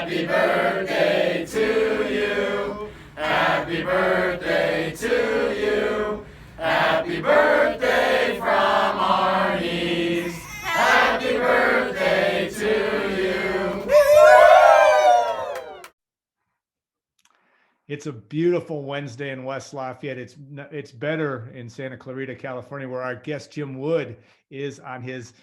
Happy birthday to you. Happy birthday to you. Happy birthday from Arnie's. Happy birthday to you. It's a beautiful Wednesday in West Lafayette. It's better in Santa Clarita, California, where our guest Jim Wood is on his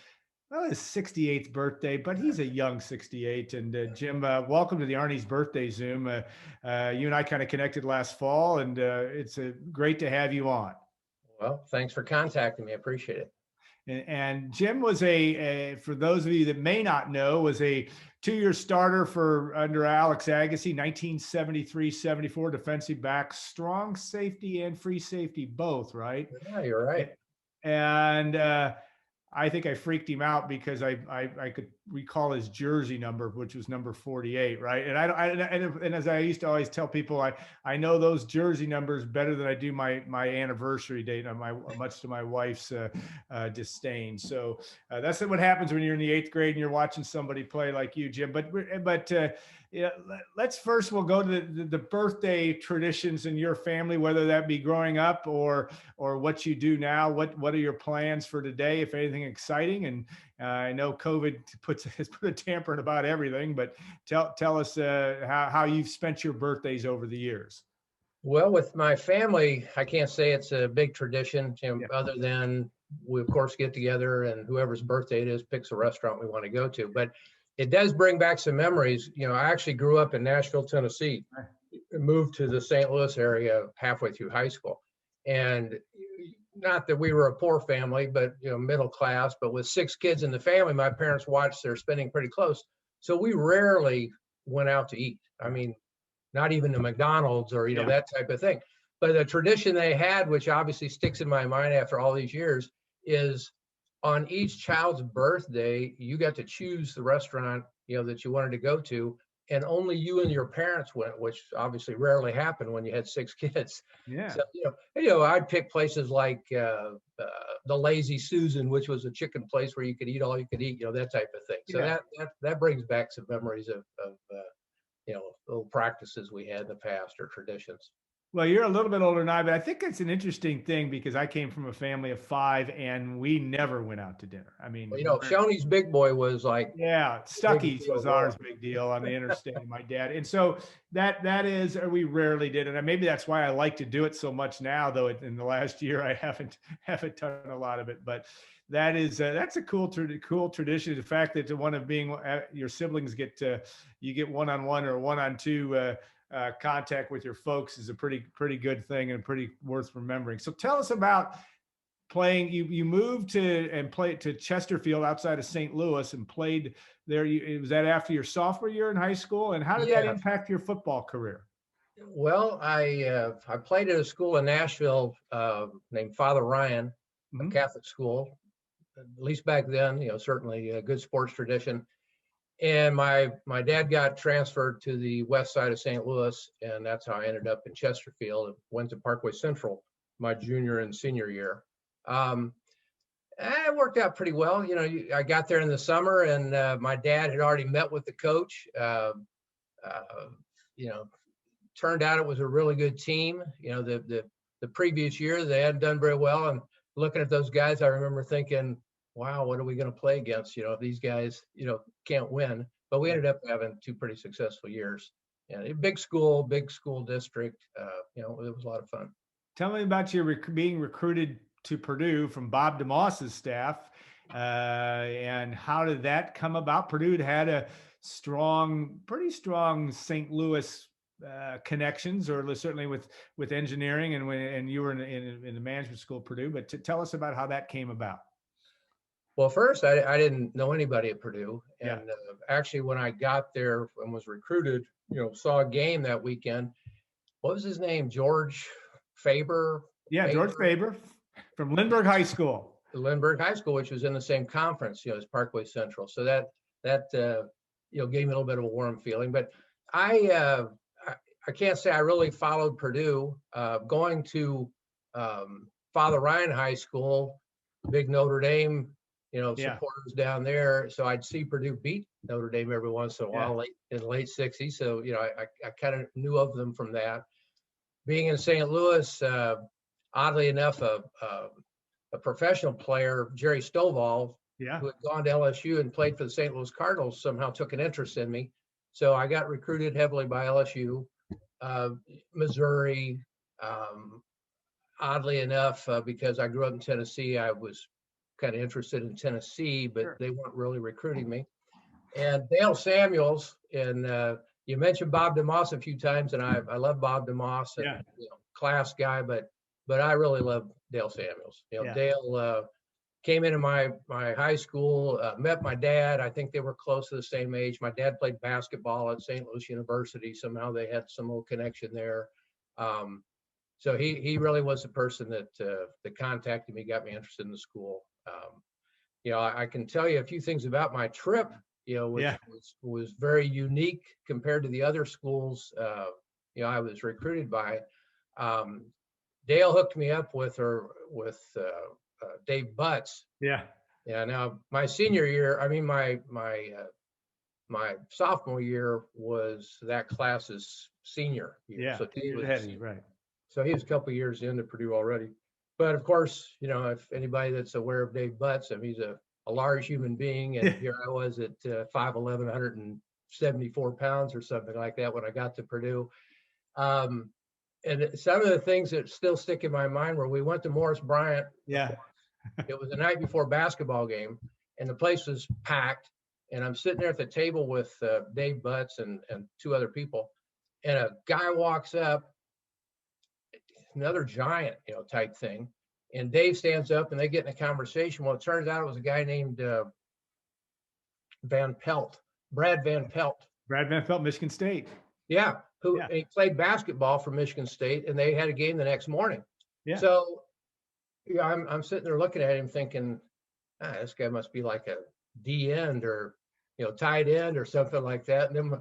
68th birthday, but he's a young 68. And Jim, welcome to the Arnie's Birthday Zoom. You and I kind of connected last fall, and it's great to have you on. Well, thanks for contacting me. I appreciate it. And Jim was for those of you that may not know, was a two-year starter under Alex Agassi, 1973-74, defensive back, strong safety and free safety, both, right? Yeah, you're right. And I think I freaked him out because I could recall his jersey number, which was number 48, right? And as I used to always tell people, I know those jersey numbers better than I do my anniversary date, much to my wife's disdain. So that's what happens when you're in the 8th grade and you're watching somebody play like you, Jim. But yeah, we'll go to the birthday traditions in your family, whether that be growing up or what you do now. What are your plans for today, if anything exciting? And I know COVID has put a tamper in about everything, but tell us how you've spent your birthdays over the years. Well, with my family, I can't say it's a big tradition, Jim, other than we of course get together and whoever's birthday it is picks a restaurant we want to go to. But it does bring back some memories. I actually grew up in Nashville, Tennessee, moved to the St. Louis area halfway through high school. And not that we were a poor family, but middle class, but with 6 kids in the family, my parents watched their spending pretty close. So we rarely went out to eat. I mean, not even to McDonald's or, that type of thing. But a tradition they had, which obviously sticks in my mind after all these years, is on each child's birthday, you got to choose the restaurant, that you wanted to go to, and only you and your parents went, which obviously rarely happened when you had 6 kids. Yeah. So, I'd pick places like the Lazy Susan, which was a chicken place where you could eat all you could eat, that type of thing. So that brings back some memories of little practices we had in the past or traditions. Well, you're a little bit older than I, but I think it's an interesting thing because I came from a family of 5 and we never went out to dinner. I mean, Shoney's Big Boy was like, Stuckey's was ours big deal on the interstate. My dad, and so that is, we rarely did, and maybe that's why I like to do it so much now. Though in the last year I haven't done a lot of it, but that's a cool tradition. The fact that one of being your siblings you get one-on-one or one-on-two. Contact with your folks is a pretty good thing and pretty worth remembering. So tell us about playing. You moved to Chesterfield outside of St. Louis and played there. Was that after your sophomore year in high school? And how did that impact your football career? Well, I played at a school in Nashville named Father Ryan, a Catholic school. At least back then, certainly a good sports tradition. And my dad got transferred to the west side of St. Louis, and that's how I ended up in Chesterfield. Went to Parkway Central my junior and senior year. It worked out pretty well. I got there in the summer, and my dad had already met with the coach. Turned out it was a really good team. The previous year they hadn't done very well, and looking at those guys, I remember thinking, wow, what are we going to play against? These guys, can't win. But we ended up having 2 pretty successful years. Yeah, big school district. It was a lot of fun. Tell me about your being recruited to Purdue from Bob DeMoss's staff, and how did that come about? Purdue had a pretty strong St. Louis connections, or certainly with engineering, and you were in the management school at Purdue. But tell us about how that came about. Well, first, I didn't know anybody at Purdue. And actually, when I got there and was recruited, saw a game that weekend. What was his name? George Faber? Yeah, George Faber from Lindbergh High School. Lindbergh High School, which was in the same conference, as Parkway Central. So that gave me a little bit of a warm feeling. But I can't say I really followed Purdue. Going to Father Ryan High School, big Notre Dame, supporters down there. So I'd see Purdue beat Notre Dame every once in a while, in the late 60s. So, I kind of knew of them from that. Being in St. Louis, oddly enough, a professional player, Jerry Stovall, who had gone to LSU and played for the St. Louis Cardinals, somehow took an interest in me. So I got recruited heavily by LSU, Missouri. Oddly enough, because I grew up in Tennessee, I was kind of interested in Tennessee, but they weren't really recruiting me. And Dale Samuels, and you mentioned Bob DeMoss a few times, and I love Bob DeMoss, and class guy, but I really love Dale Samuels. Dale came into my high school, met my dad. I think they were close to the same age. My dad played basketball at St. Louis University. Somehow they had some little connection there. So he really was the person that contacted me, got me interested in the school. I can tell you a few things about my trip, which was very unique compared to the other schools, I was recruited by. Dale hooked me up with Dave Butts. Yeah. Now my senior year, my sophomore year was that class's senior year. Yeah. So he was ahead of you, right. So he was a couple of years into Purdue already. But of course, if anybody that's aware of Dave Butts, he's a large human being. And here I was at 5'11", 174 pounds or something like that when I got to Purdue. And some of the things that still stick in my mind were we went to Morris Bryant. Yeah. It was the night before a basketball game, and the place was packed. And I'm sitting there at the table with Dave Butts and two other people. And a guy walks up, another giant, type thing. And Dave stands up and they get in a conversation. Well, it turns out it was a guy named Brad Van Pelt. Brad Van Pelt, Michigan State. Yeah. He played basketball for Michigan State, and they had a game the next morning. Yeah. So, I'm sitting there looking at him thinking, this guy must be like a D end or, tight end or something like that. And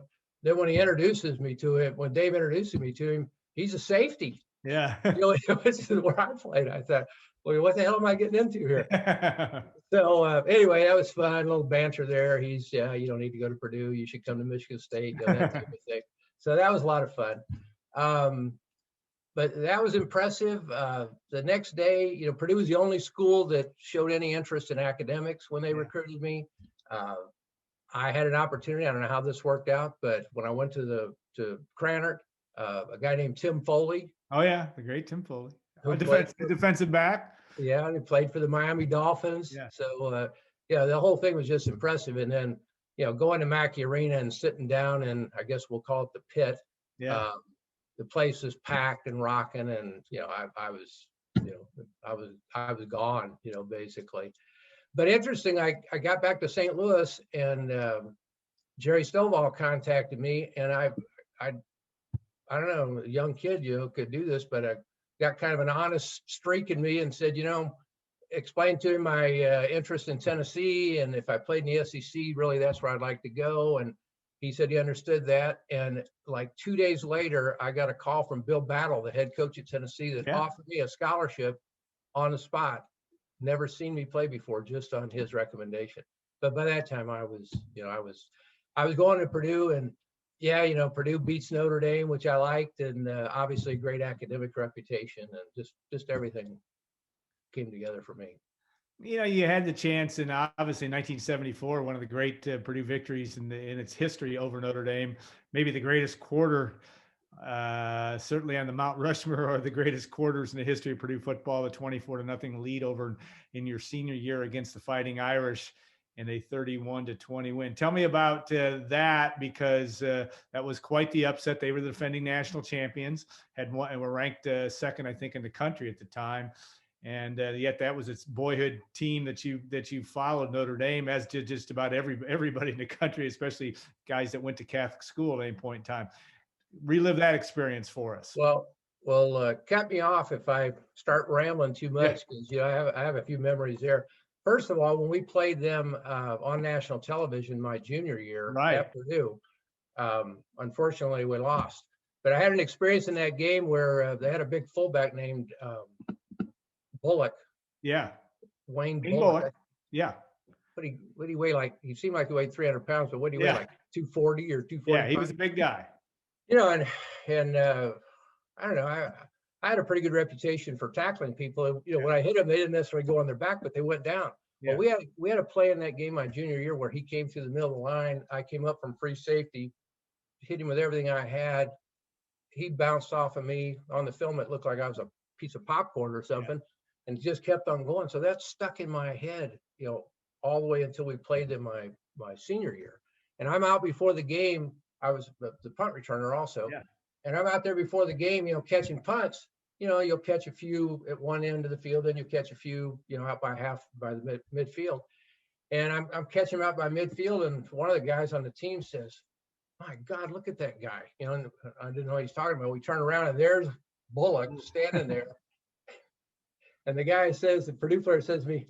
then when he introduces me to him, when Dave introduces me to him, he's a safety. Yeah. This is where I played. I thought, well, what the hell am I getting into here? So anyway, that was fun. A little banter there. He's, you don't need to go to Purdue. You should come to Michigan State. That type of thing. So that was a lot of fun. But that was impressive. The next day, Purdue was the only school that showed any interest in academics when they recruited me. I had an opportunity. I don't know how this worked out, but when I went to Cranard, a guy named Tim Foley. Oh yeah, the great Tim Foley, defensive back. Yeah, he played for the Miami Dolphins. Yeah. So the whole thing was just impressive. And then going to Mackey Arena and sitting down, and I guess we'll call it the pit. Yeah. The place was packed and rocking, and I was gone, basically. But interesting, I got back to St. Louis, and Jerry Stovall contacted me, and I don't know, a young kid, could do this, but I got kind of an honest streak in me and said, explained to him my interest in Tennessee, and if I played in the SEC, really that's where I'd like to go. And he said he understood that. And like 2 days later, I got a call from Bill Battle, the head coach at Tennessee, that offered me a scholarship on the spot. Never seen me play before, just on his recommendation. But by that time, I was going to Purdue, and Purdue beats Notre Dame, which I liked, and obviously a great academic reputation, and just everything came together for me. You had the chance, and obviously in 1974, one of the great Purdue victories in its history over Notre Dame, maybe the greatest quarter, certainly on the Mount Rushmore, or the greatest quarters in the history of Purdue football, the 24-0 lead over in your senior year against the Fighting Irish in a 31-20 win. Tell me about that, because that was quite the upset. They were the defending national champions, had won and were ranked second, I think, in the country at the time. And yet that was its boyhood team that you followed, Notre Dame, as did just about everybody in the country, especially guys that went to Catholic school at any point in time. Relive that experience for us. Well, cut me off if I start rambling too much, because I have a few memories there. First of all, when we played them on national television my junior year at Purdue, unfortunately we lost. But I had an experience in that game where they had a big fullback named Bullock. Yeah. Wayne Bullock. Yeah. what he weigh? Like, he seemed like he weighed 300 pounds, but what do he weigh? Like 240 or 245? Yeah, he was a big guy. You know, and I don't know. I had a pretty good reputation for tackling people. You know, when I hit them, they didn't necessarily go on their back, but they went down. Yeah. Well, we had a play in that game my junior year where he came through the middle of the line. I came up from free safety, hit him with everything I had. He bounced off of me. On the film, it looked like I was a piece of popcorn or something, and just kept on going. So that stuck in my head, you know, all the way until we played in my senior year. And I'm out before the game. I was the punt returner also. Yeah. And I'm out there before the game, you know, catching punts. You know, you'll catch a few at one end of the field, then you'll catch a few, you know, out by the midfield. And I'm catching them out by midfield, and one of the guys on the team says, "My God, look at that guy." You know, and I didn't know what he's talking about. We turn around and there's Bullock standing there. And the guy says, the Purdue player says to me,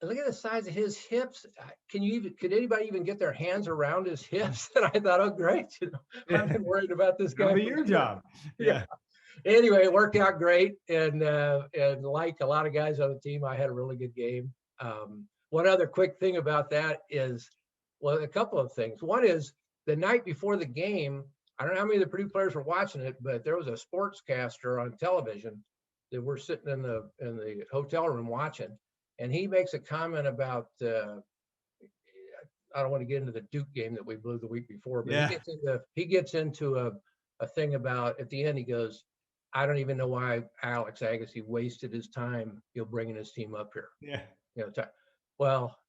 "Look at the size of his hips. Could anybody even get their hands around his hips?" And I thought, oh, great. You know, I've been worried about this guy. That'll be your job. Yeah. Anyway, it worked out great. And like a lot of guys on the team, I had a really good game. One other quick thing about that is, well, a couple of things. One is the night before the game, I don't know how many of the Purdue players were watching it, but there was a sportscaster on television that we're sitting in the hotel room watching. And he makes a comment about, I don't want to get into the Duke game that we blew the week before, but he gets into a thing about, at the end, he goes, "I don't even know why Alex Agassi wasted his time, you know, bringing his team up here." Yeah. You know, well,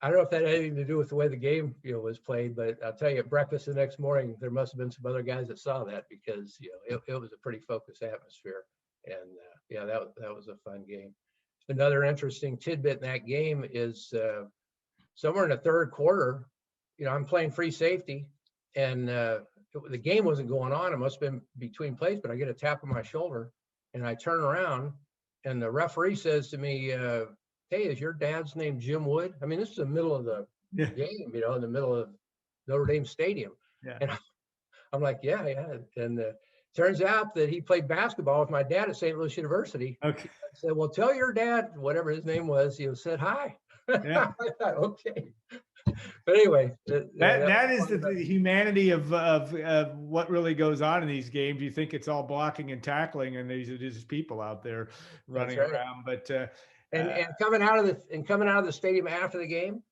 I don't know if that had anything to do with the way the game, you know, was played, but I'll tell you, at breakfast the next morning, there must have been some other guys that saw that, because, you know, it was a pretty focused atmosphere. And yeah, that was a fun game. Another interesting tidbit in that game is somewhere in the third quarter, you know, I'm playing free safety, and the game wasn't going on. It must have been between plays, but I get a tap on my shoulder, and I turn around, and the referee says to me, "Hey, is your dad's name Jim Wood?" I mean, this is the middle of the game, you know, in the middle of Notre Dame Stadium. Yeah. And I'm like, yeah. And turns out that he played basketball with my dad at St. Louis University. Okay. I said, "Well, tell your dad," whatever his name was, you know, said hi. Yeah. I thought, okay. But anyway, that is the humanity of what really goes on in these games. You think it's all blocking and tackling, and these are just people out there running around. But and coming out of the stadium after the game,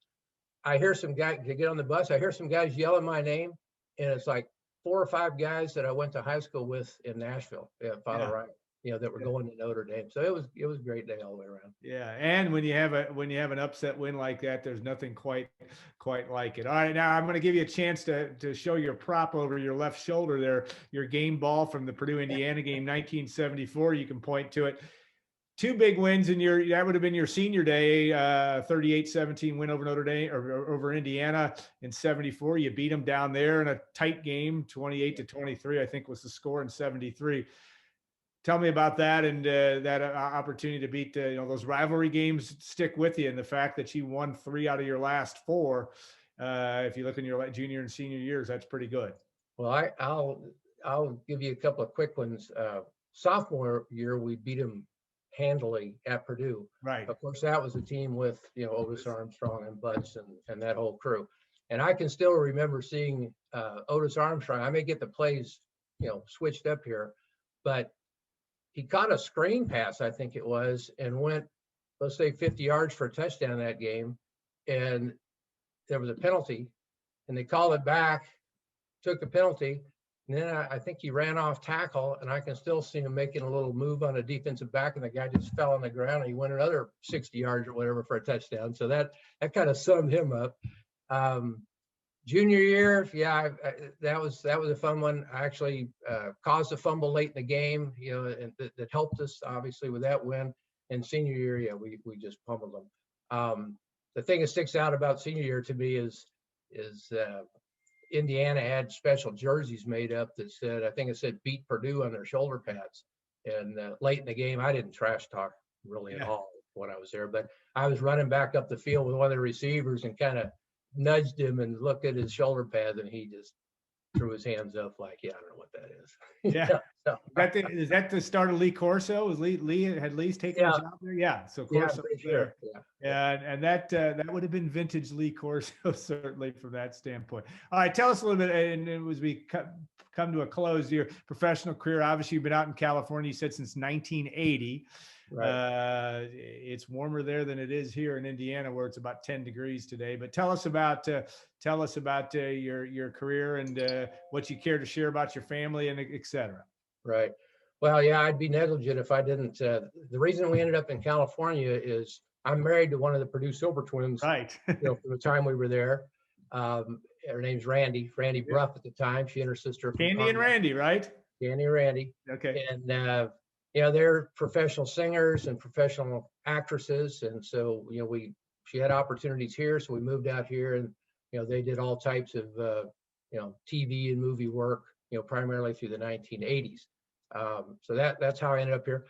I hear some guys to get on the bus. I hear some guys yelling my name, and it's like 4 or 5 guys that I went to high school with in Nashville, Father Ryan, you know, that were going to Notre Dame. So it was a great day all the way around. Yeah, and when you have an upset win like that, there's nothing quite like it. All right, now I'm going to give you a chance to show your prop over your left shoulder there, your game ball from the Purdue Indiana game 1974. You can point to it. 2 big wins in that would have been your senior day, 38-17 win over Notre Dame or over Indiana in 74. You beat them down there in a tight game, 28-23, I think was the score in 73. Tell me about that, and that opportunity to beat you know, those rivalry games stick with you, and the fact that you won 3 out of your last 4. If you look in your junior and senior years, that's pretty good. Well, I'll give you a couple of quick ones. Sophomore year, we beat them handily at Purdue. Right. Of course, that was a team with, you know, Otis Armstrong and Butts and that whole crew. And I can still remember seeing Otis Armstrong. I may get the plays, you know, switched up here, but he caught a screen pass, I think it was, and went, let's say, 50 yards for a touchdown that game. And there was a penalty, and they called it back, took the penalty. And then I think he ran off tackle, and I can still see him making a little move on a defensive back, and the guy just fell on the ground, and he went another 60 yards or whatever for a touchdown. So that kind of summed him up. Junior year, yeah, that was a fun one. I actually caused a fumble late in the game, you know, and that helped us obviously with that win. And senior year, yeah, we just pummeled them. The thing that sticks out about senior year to me is Indiana had special jerseys made up that said, I think it said "Beat Purdue" on their shoulder pads. And late in the game, I didn't trash talk really at all when I was there, but I was running back up the field with one of the receivers and kind of nudged him and looked at his shoulder pads, and he just threw his hands up like, yeah, I don't know what that is. Yeah. So, Is that the start of Lee Corso? Was had Lee's taken Yeah. a job there? Yeah. So yeah, Corso I'm pretty was there. sure. Yeah. Yeah, and that would have been vintage Lee Corso, certainly from that standpoint. All right, tell us a little bit, and as we come to a close, your professional career. Obviously, you've been out in California. You said since 1980. Right. It's warmer there than it is here in Indiana, where it's about 10 degrees today. But tell us about your career and what you care to share about your family and et cetera. Right. Well, yeah, I'd be negligent if I didn't. The reason we ended up in California is I'm married to one of the Purdue Silver twins. Right. From the time we were there. Her name's Randy Bruff at the time. She and her sister. Candy and Randy, right? Candy and Randy. Okay. And they're professional singers and professional actresses, and so she had opportunities here, so we moved out here, and they did all types of TV and movie work, primarily through the 1980s. So that's how I ended up here.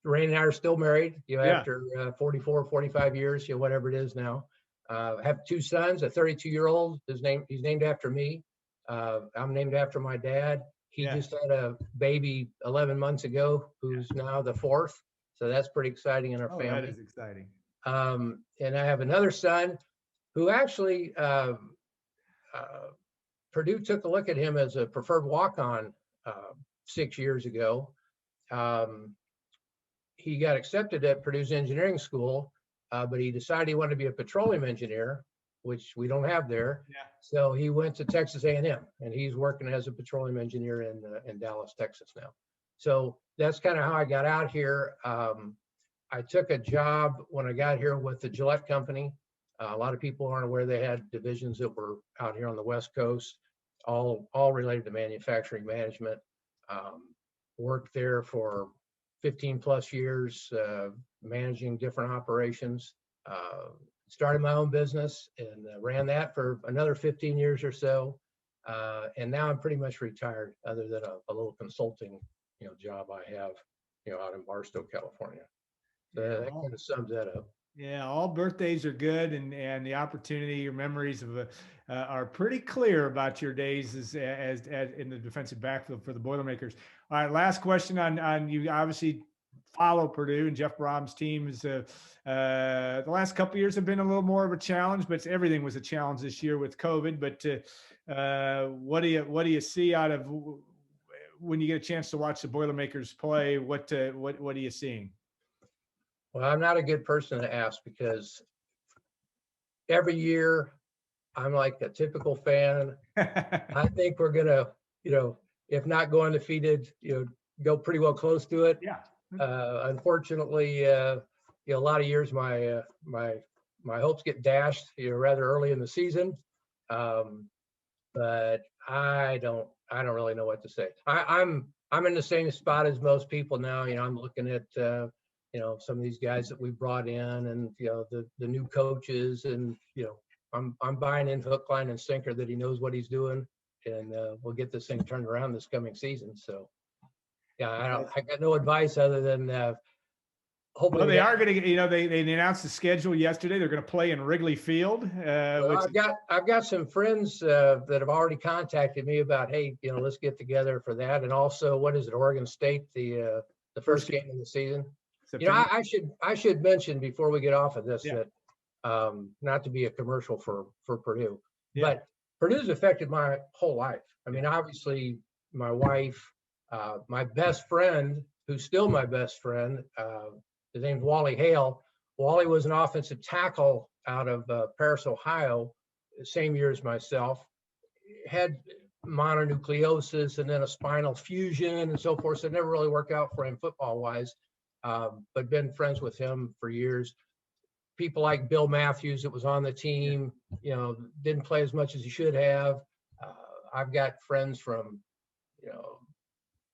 Randy and I are still married, after 44, 45 years, whatever it is now. Have two sons, a 32-year-old. He's named after me. I'm named after my dad. He just had a baby 11 months ago, who's now the fourth. So that's pretty exciting in our family. That is exciting. And I have another son who actually Purdue took a look at him as a preferred walk-on 6 years ago. He got accepted at Purdue's engineering school, but he decided he wanted to be a petroleum engineer, which we don't have there. Yeah. So he went to Texas A&M, and he's working as a petroleum engineer in Dallas, Texas now. So that's kind of how I got out here. I took a job when I got here with the Gillette Company. A lot of people aren't aware they had divisions that were out here on the West Coast, all related to manufacturing management. Worked there for 15 plus years, managing different operations. Started my own business and ran that for another 15 years or so. And now I'm pretty much retired, other than a little consulting, job I have, out in Barstow, California. So that kind of sums that up. Yeah, all birthdays are good, and the opportunity, your memories of are pretty clear about your days as in the defensive backfield for the Boilermakers. All right, last question on you. Obviously, follow Purdue, and Jeff Brom's team is the last couple of years have been a little more of a challenge, but everything was a challenge this year with COVID. But what do you see out of when you get a chance to watch the Boilermakers play? What are you seeing? Well, I'm not a good person to ask, because every year I'm like a typical fan. I think we're gonna, if not go undefeated, go pretty well close to it. Yeah. Unfortunately, a lot of years my hopes get dashed, rather early in the season. But I don't really know what to say. I'm in the same spot as most people now. I'm looking at some of these guys that we brought in, and the new coaches, and I'm buying in hook, line, and sinker that he knows what he's doing, and we'll get this thing turned around this coming season. So yeah, I got no advice other than hopefully. Well, they are going to, they announced the schedule yesterday. They're going to play in Wrigley Field. I've got some friends that have already contacted me about, hey, let's get together for that. And also, what is it, Oregon State, the first game of the season? September. I should mention before we get off of this that not to be a commercial for Purdue, but Purdue's affected my whole life. I mean, obviously, my wife, my best friend, who's still my best friend, his name's Wally Hale. Wally was an offensive tackle out of Paris, Ohio, the same year as myself. Had mononucleosis and then a spinal fusion and so forth. So it never really worked out for him football-wise, but been friends with him for years. People like Bill Matthews that was on the team, didn't play as much as he should have. I've got friends from,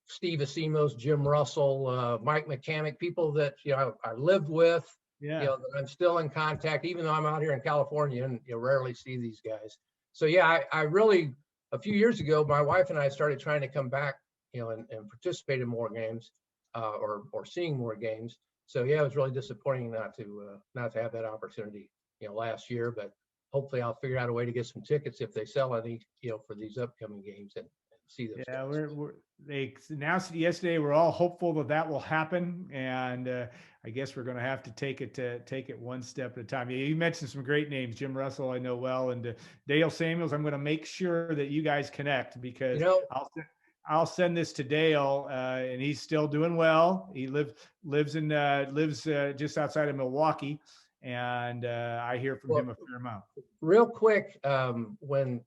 Steve Asimos, Jim Russell, Mike McCamick, people that, I lived with, that I'm still in contact, even though I'm out here in California and rarely see these guys. So I really, a few years ago, my wife and I started trying to come back, and participate in more games, or seeing more games. So it was really disappointing not to have that opportunity, last year, but hopefully I'll figure out a way to get some tickets if they sell any, for these upcoming games and see those Yeah, guys. they announced it yesterday. We're all hopeful that will happen, and I guess we're going to have to take it one step at a time. You mentioned some great names, Jim Russell, I know well, and Dale Samuels. I'm going to make sure that you guys connect because I'll send this to Dale, and he's still doing well. He lives just outside of Milwaukee, and I hear from him a fair amount. Real quick, when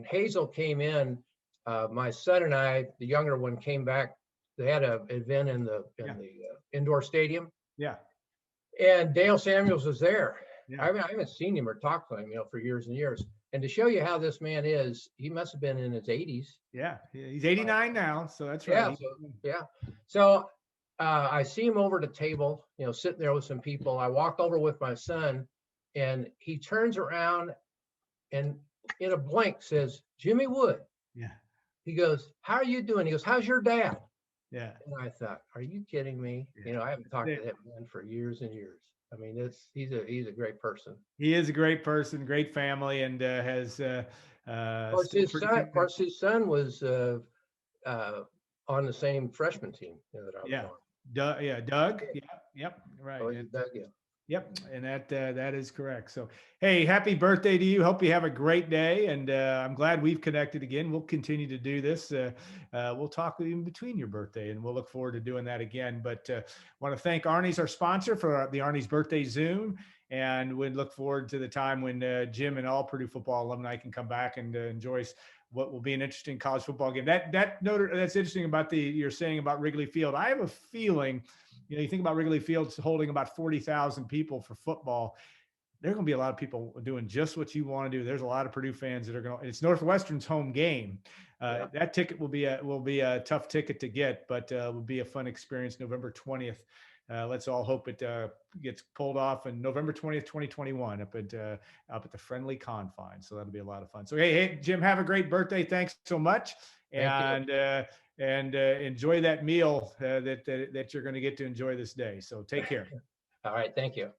Hazel came in, my son and I, the younger one, came back. They had an event in the indoor stadium. Yeah. And Dale Samuels was there. Yeah. I haven't seen him or talked to him, for years and years. And to show you how this man is, he must have been in his 80s. Yeah, he's 89 now, so that's right. So I see him over the table, sitting there with some people. I walk over with my son, and he turns around and in a blink says, "Jimmy Wood." Yeah. He goes, "How are you doing?" He goes, "How's your dad?" Yeah. And I thought, are you kidding me? Yeah. I haven't talked to that man for years and years. I mean, he's a great person. He is a great person, great family, and has. Of course, his son was on the same freshman team that I was on. Doug. Yep. Right. Oh, Doug, yeah. Yep, and that is correct. So, hey, happy birthday to you. Hope you have a great day, and I'm glad we've connected again. We'll continue to do this. We'll talk in between your birthday, and we'll look forward to doing that again. But want to thank Arnie's, our sponsor, for the Arnie's Birthday Zoom, and we look forward to the time when Jim and all Purdue football alumni can come back and enjoy what will be an interesting college football game. That's interesting about you're saying about Wrigley Field. I have a feeling. You think about Wrigley Field holding about 40,000 people for football. There are going to be a lot of people doing just what you want to do. There's a lot of Purdue fans that are going to. It's Northwestern's home game. That ticket will be a tough ticket to get, but it will be a fun experience. November 20th. Let's all hope it gets pulled off on November 20th, 2021, up at the Friendly Confines. So that'll be a lot of fun. So hey, Jim, have a great birthday. Thanks so much. And enjoy that meal that you're going to get to enjoy this day. So take care. All right. Thank you.